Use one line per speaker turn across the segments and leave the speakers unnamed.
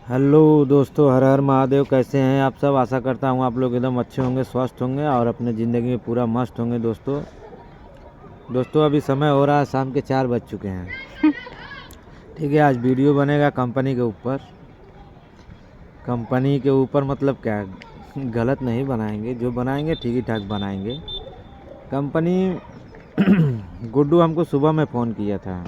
Hello दोस्तों, हर हर महादेव। कैसे हैं आप सब? आशा करता हूँ आप लोग एकदम अच्छे होंगे, स्वस्थ होंगे और अपने ज़िंदगी में पूरा मस्त होंगे। दोस्तों अभी समय हो रहा है, शाम के 4 बज चुके हैं। ठीक है, आज वीडियो बनेगा कंपनी के ऊपर। कंपनी के ऊपर मतलब क्या, गलत नहीं बनाएंगे, जो बनाएंगे ठीक ही ठाक बनाएंगे। कंपनी गुड्डू हमको सुबह में फ़ोन किया था,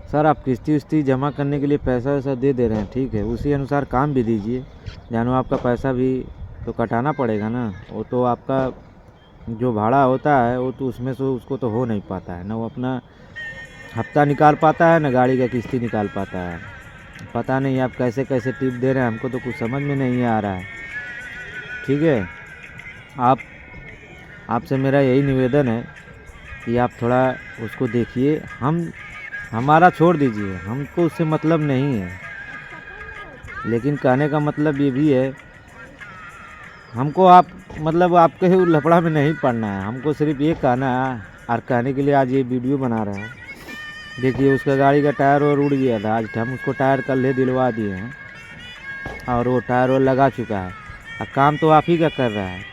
सर आप किस्ती विस्ती जमा करने के लिए पैसा वैसा दे दे रहे हैं, ठीक है, उसी अनुसार काम भी दीजिए। जानो आपका पैसा भी तो कटाना पड़ेगा ना। वो तो आपका जो भाड़ा होता है वो तो उसमें से उसको तो हो नहीं पाता है ना, वो अपना हफ्ता निकाल पाता है ना गाड़ी का किस्ती निकाल पाता है। पता नहीं आप कैसे कैसे टिप दे रहे हैं, हमको तो कुछ समझ में नहीं आ रहा है। ठीक है, आपसे मेरा यही निवेदन है कि आप थोड़ा उसको देखिए। हमारा छोड़ दीजिए, हमको उससे मतलब नहीं है, लेकिन कहने का मतलब ये भी है, हमको आप मतलब आपके लफड़ा में नहीं पड़ना है। हमको सिर्फ ये कहना है और कहने के लिए आज ये वीडियो बना रहे हैं। देखिए उसका गाड़ी का टायर और उड़ गया था, आज हम उसको टायर कल दिलवा दिए हैं और वो टायर और लगा चुका है और काम तो आप ही का कर रहा है।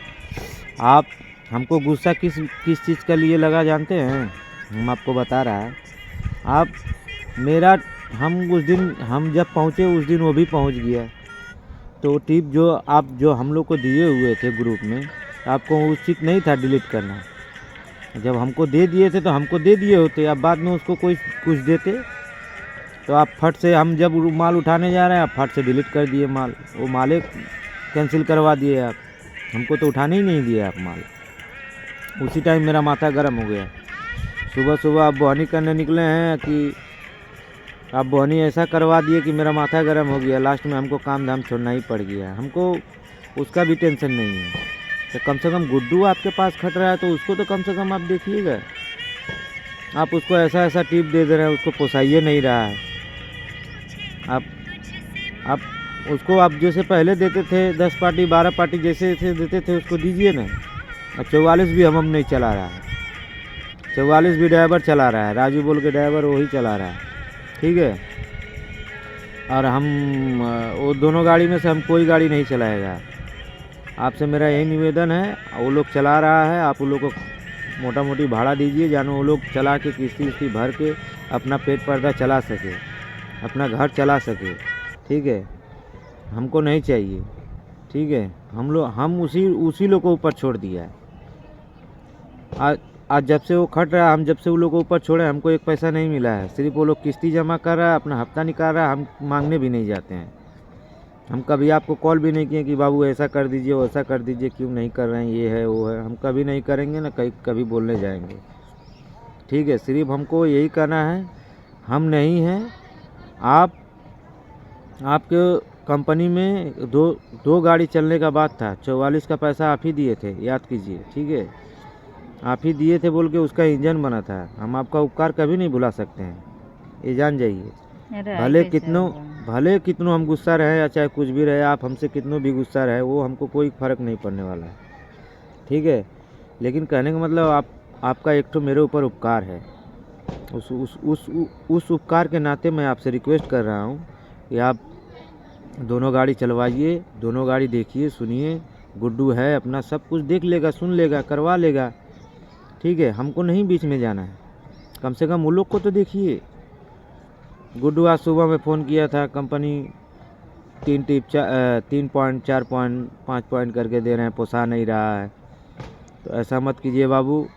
आप हमको गुस्सा किस किस चीज़ के लिए लगा जानते हैं? हम आपको बता रहा है। आप मेरा हम उस दिन हम जब पहुँचे उस दिन वो भी पहुँच गया, तो टिप जो हम लोग को दिए हुए थे ग्रुप में, आपको उचित नहीं था डिलीट करना। जब हमको दे दिए थे तो हमको दे दिए होते, अब बाद में उसको कोई कुछ देते तो आप फट से, हम जब माल उठाने जा रहे हैं आप फट से डिलीट कर दिए माल, वो माले कैंसिल करवा दिए आप। हमको तो उठाने ही नहीं दिए आप माल। उसी टाइम मेरा माथा गर्म हो गया। सुबह सुबह आप बोहनी करने निकले हैं कि आप बोहनी ऐसा करवा दिए कि मेरा माथा गर्म हो गया। लास्ट में हमको काम धाम छोड़ना ही पड़ गया। हमको उसका भी टेंशन नहीं है, तो कम से कम गुड्डू आपके पास खट रहा है तो उसको तो कम से कम आप देखिएगा। आप उसको ऐसा ऐसा टिप दे दे रहे हैं, उसको पोसाइए नहीं रहा है। आप उसको आप जैसे पहले देते थे 10 पार्टी 12 पार्टी जैसे देते थे उसको दीजिए ना। अब 44 भी हम नहीं चला रहा है, 44 भी ड्राइवर चला रहा है, राजू बोल के ड्राइवर वही चला रहा है। ठीक है, और हम वो दोनों गाड़ी में से हम कोई गाड़ी नहीं चलाएगा। आपसे मेरा यही निवेदन है, वो लोग चला रहा है, आप उन लोग को मोटा मोटी भाड़ा दीजिए, जानो वो लोग चला के किस्ती उस्ती भर के अपना पेट पर्दा चला सके, अपना घर चला सके। ठीक है, हमको नहीं चाहिए। ठीक है, हम उसी लोग को ऊपर छोड़ दिया है। आज जब से वो खट रहा है, हम जब से वो लोग को ऊपर छोड़े हमको एक पैसा नहीं मिला है। सिर्फ वो लोग किस्ती जमा कर रहा है, अपना हफ्ता निकाल रहा है, हम मांगने भी नहीं जाते हैं। हम कभी आपको कॉल भी नहीं किए कि बाबू ऐसा कर दीजिए वैसा कर दीजिए, क्यों नहीं कर रहे हैं, ये है वो है, हम कभी नहीं करेंगे ना कभी बोलने जाएंगे। ठीक है, सिर्फ हमको यही करना है, हम नहीं हैं। आपके कंपनी में दो गाड़ी चलने का बात था, 44 का पैसा आप ही दिए थे, याद कीजिए। ठीक है, आप ही दिए थे बोल के उसका इंजन बना था। हम आपका उपकार कभी नहीं भुला सकते हैं, ये जान जाइए। भले कितनों हम गुस्सा रहे या चाहे कुछ भी रहे, आप हमसे कितनों भी गुस्सा रहे, वो हमको कोई फ़र्क नहीं पड़ने वाला है। ठीक है, लेकिन कहने का मतलब आपका एक तो मेरे ऊपर उपकार है। उस उपकार के नाते मैं आपसे रिक्वेस्ट कर रहा हूँ कि आप दोनों गाड़ी चलवाइए, दोनों गाड़ी देखिए सुनिए। गुड्डू है अपना सब कुछ देख लेगा, सुन लेगा, करवा लेगा। ठीक है, हमको नहीं बीच में जाना है, कम से कम वो लोग को तो देखिए। गुड्डू आज सुबह में फ़ोन किया था, कंपनी 3 पॉइंट 4 पॉइंट 5 पॉइंट करके दे रहे हैं, पोसा नहीं रहा है। तो ऐसा मत कीजिए बाबू,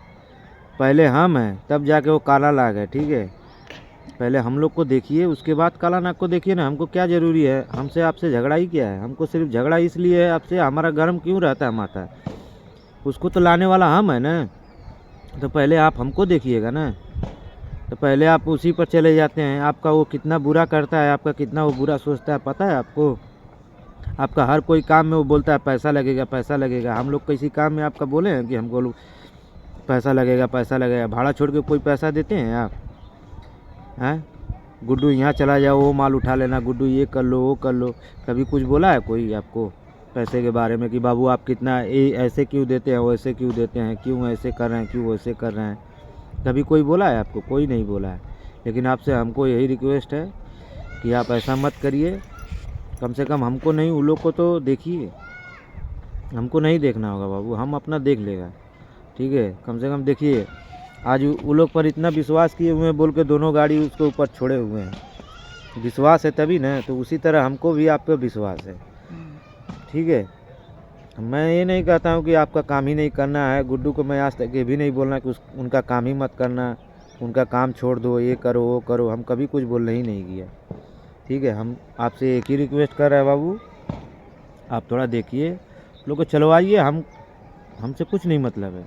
पहले हम हैं तब जाके वो काला नाग है। ठीक है, पहले हम लोग को देखिए, उसके बाद काला नाग को देखिए ना। हमको क्या ज़रूरी है, हमसे आपसे झगड़ा ही क्या है? हमको सिर्फ झगड़ा इसलिए है आपसे, हमारा गर्म क्यों रहता है माथा? उसको तो लाने वाला हम है ना, तो पहले आप हमको देखिएगा ना। तो पहले आप उसी पर चले जाते हैं। आपका वो कितना बुरा करता है, आपका कितना वो बुरा सोचता है, पता है आपको? आपका हर कोई काम में वो बोलता है पैसा लगेगा पैसा लगेगा। हम लोग किसी काम में आपका बोले हैं कि हमको पैसा लगेगा पैसा लगेगा? भाड़ा छोड़ के कोई पैसा देते हैं आप? हैं, गुड्डू यहाँ चला जाओ, वो माल उठा लेना, गुड्डू ये कर लो वो कर लो। कभी कुछ बोला है कोई आपको पैसे के बारे में कि बाबू आप कितना ऐसे क्यों देते हैं, वैसे क्यों देते हैं, क्यों ऐसे कर रहे हैं, क्यों वैसे कर रहे हैं? कभी कोई बोला है आपको? कोई नहीं बोला है। लेकिन आपसे हमको यही रिक्वेस्ट है कि आप ऐसा मत करिए। कम से कम हमको नहीं, उन लोग को तो देखिए। हमको नहीं देखना होगा बाबू, हम अपना देख लेगा, ठीक है। कम से कम देखिए, आज वो लोग पर इतना विश्वास किए हुए हैं, बोल के दोनों गाड़ी उसके ऊपर छोड़े हुए हैं। विश्वास है तभी ना, तो उसी तरह हमको भी आप पे विश्वास है, ठीक है। मैं ये नहीं कहता हूँ कि आपका काम ही नहीं करना है। गुड्डू को मैं आज तक ये भी नहीं बोलना कि उनका काम ही मत करना, उनका काम छोड़ दो, ये करो वो करो, हम कभी कुछ बोलना ही नहीं किया, ठीक है। हम आपसे एक ही रिक्वेस्ट कर रहे हैं बाबू, आप थोड़ा देखिए, लोग को चलवाइए। हमसे कुछ नहीं मतलब है,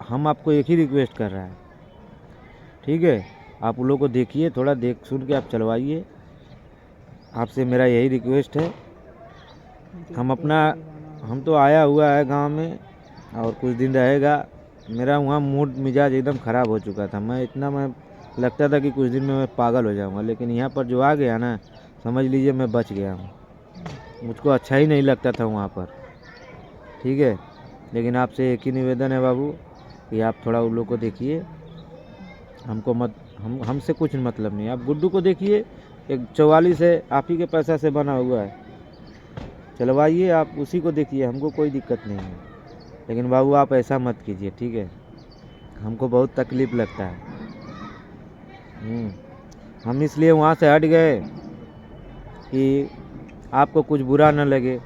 हम आपको एक ही रिक्वेस्ट कर रहे हैं, ठीक है। आप उन लोग को देखिए, थोड़ा देख सुन के आप चलवाइए, आपसे मेरा यही रिक्वेस्ट है। हम तो आया हुआ है गांव में और कुछ दिन रहेगा। मेरा वहाँ मूड मिजाज एकदम ख़राब हो चुका था, मैं लगता था कि कुछ दिन में मैं पागल हो जाऊँगा, लेकिन यहाँ पर जो आ गया ना, समझ लीजिए मैं बच गया हूँ। मुझको अच्छा ही नहीं लगता था वहाँ पर, ठीक है। लेकिन आपसे एक ही निवेदन है बाबू कि आप थोड़ा उन लोग को देखिए, हमको मत, हमसे कुछ मतलब नहीं। आप गुड्डू को देखिए, एक 44 है, आप ही के पैसा से बना हुआ है, चलवाइए, आप उसी को देखिए, हमको कोई दिक्कत नहीं है। लेकिन बाबू आप ऐसा मत कीजिए, ठीक है, हमको बहुत तकलीफ़ लगता है। हम इसलिए वहाँ से हट गए कि आपको कुछ बुरा न लगे।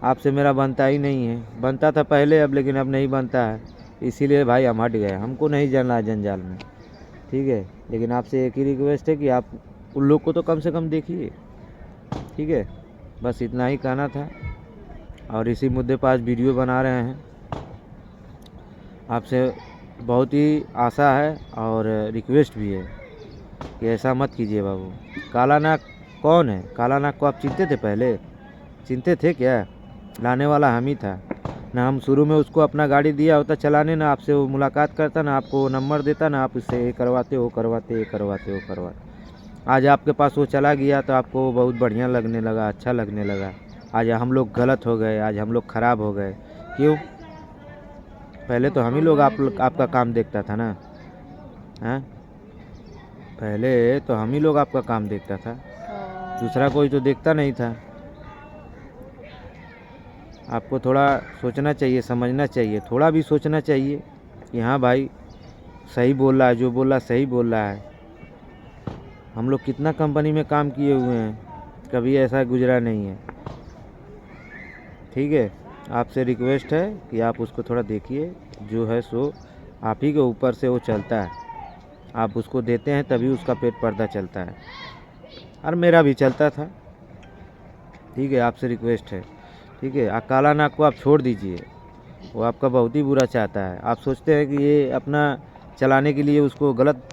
आपसे मेरा बनता ही नहीं है, बनता था पहले अब, लेकिन अब नहीं बनता है, इसीलिए भाई हम हट गए। हमको नहीं जाना जंजाल में, ठीक है। लेकिन आपसे एक ही रिक्वेस्ट है कि आप उन लोग को तो कम से कम देखिए, ठीक है। बस इतना ही कहना था, और इसी मुद्दे पर आज वीडियो बना रहे हैं। आपसे बहुत ही आशा है और रिक्वेस्ट भी है कि ऐसा मत कीजिए बाबू। काला नाग कौन है? काला नाग को आप चिनते थे? पहले चिनते थे क्या? लाने वाला हम ही था ना। हम शुरू में उसको अपना गाड़ी दिया होता चलाने, ना आपसे वो मुलाकात करता, ना आपको वो नंबर देता, ना आप इससे ये करवाते वो करवाते, ये करवाते वो करवाते। आज आपके पास वो चला गया तो आपको वो बहुत बढ़िया लगने लगा, अच्छा लगने लगा। आज हम लोग गलत हो गए, आज हम लोग ख़राब हो गए। क्यों? पहले तो हम ही लोग आपका काम देखता था ना, हैं? पहले तो हम ही लोग आपका काम देखता था, दूसरा कोई तो देखता नहीं था। आपको थोड़ा सोचना चाहिए, समझना चाहिए, थोड़ा भी सोचना चाहिए कि हाँ भाई सही बोल रहा है, जो बोल रहा है सही बोल रहा है। हम लोग कितना कंपनी में काम किए हुए हैं, कभी ऐसा गुजरा नहीं है, ठीक है। आपसे रिक्वेस्ट है कि आप उसको थोड़ा देखिए, जो है सो आप ही के ऊपर से वो चलता है, आप उसको देते हैं तभी उसका पेट पर्दा चलता है, और मेरा भी चलता था, ठीक है। आपसे रिक्वेस्ट है, ठीक है। काला नाग को आप छोड़ दीजिए, वो आपका बहुत ही बुरा चाहता है। आप सोचते हैं कि ये अपना चलाने के लिए उसको गलत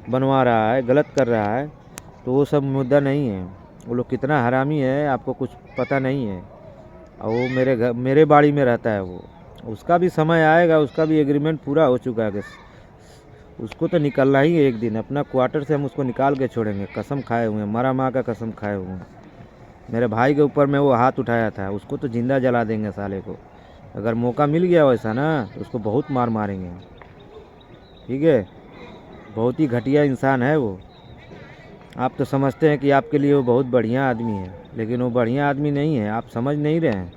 बनवा रहा है, गलत कर रहा है, तो वो सब मुद्दा नहीं है। वो लोग कितना हरामी है आपको कुछ पता नहीं है। और वो मेरे बाड़ी में रहता है, वो उसका भी समय आएगा, उसका भी एग्रीमेंट पूरा हो चुका है, उसको तो निकलना ही है एक दिन। अपना क्वार्टर से हम उसको निकाल के छोड़ेंगे, कसम खाए हुए हैं, मरा माँ का कसम खाए हुए हैं। मेरे भाई के ऊपर में वो हाथ उठाया था, उसको तो जिंदा जला देंगे साले को। अगर मौका मिल गया वैसा ना, तो उसको बहुत मार मारेंगे, ठीक है। बहुत ही घटिया इंसान है वो। आप तो समझते हैं कि आपके लिए वो बहुत बढ़िया आदमी है, लेकिन वो बढ़िया आदमी नहीं है, आप समझ नहीं रहे हैं।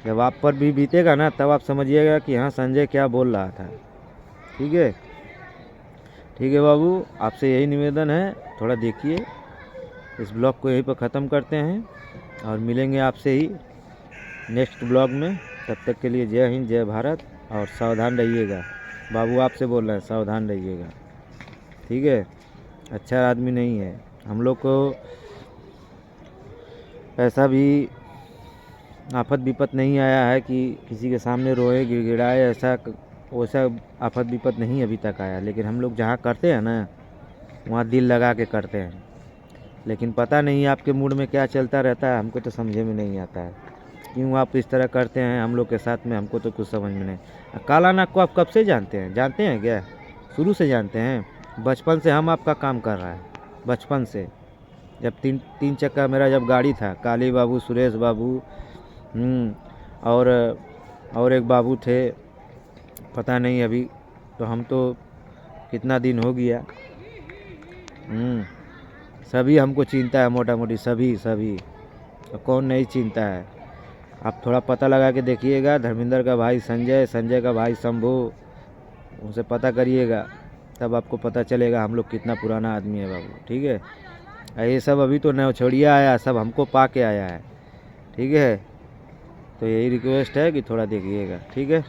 जब आप पर भी बीतेगा ना, तब आप समझिएगा कि हाँ संजय क्या बोल रहा था, ठीक है। ठीक है बाबू, आपसे यही निवेदन है, थोड़ा देखिए। इस ब्लॉग को यहीं पर ख़त्म करते हैं और मिलेंगे आपसे ही नेक्स्ट ब्लॉग में। तब तक के लिए जय हिंद, जय भारत, और सावधान रहिएगा। बाबू आपसे बोल रहे हैं, सावधान रहिएगा, ठीक है। अच्छा आदमी नहीं है। हम लोग को ऐसा भी आफत विपत नहीं आया है कि किसी के सामने रोए गिड़गिड़ाए, वैसा आफत विपत नहीं अभी तक आया। लेकिन हम लोग जहाँ करते हैं ना, वहाँ दिल लगा के करते हैं। लेकिन पता नहीं आपके मूड में क्या चलता रहता है, हमको तो समझे में नहीं आता है क्यों आप इस तरह करते हैं हम लोग के साथ में, हमको तो कुछ समझ में नहीं। काला नाग को आप कब से जानते हैं? जानते हैं क्या? शुरू से जानते हैं? बचपन से हम आपका काम कर रहा है, बचपन से। जब तीन चक्का मेरा जब गाड़ी था, काली बाबू, सुरेश बाबू, और एक बाबू थे, पता नहीं अभी, तो हम तो कितना दिन हो गया, सभी हमको चिंता है, मोटा मोटी सभी सभी, तो कौन नहीं चिंता है। आप थोड़ा पता लगा के देखिएगा, धर्मेंद्र का भाई संजय, संजय का भाई शंभू, उनसे पता करिएगा, तब आपको पता चलेगा हम लोग कितना पुराना आदमी है बाबू। ठीक है, ये सब अभी तो नौछड़िया आया, सब हमको पा के आया है। ठीक है, तो यही रिक्वेस्ट है कि थोड़ा देखिएगा। ठीक है।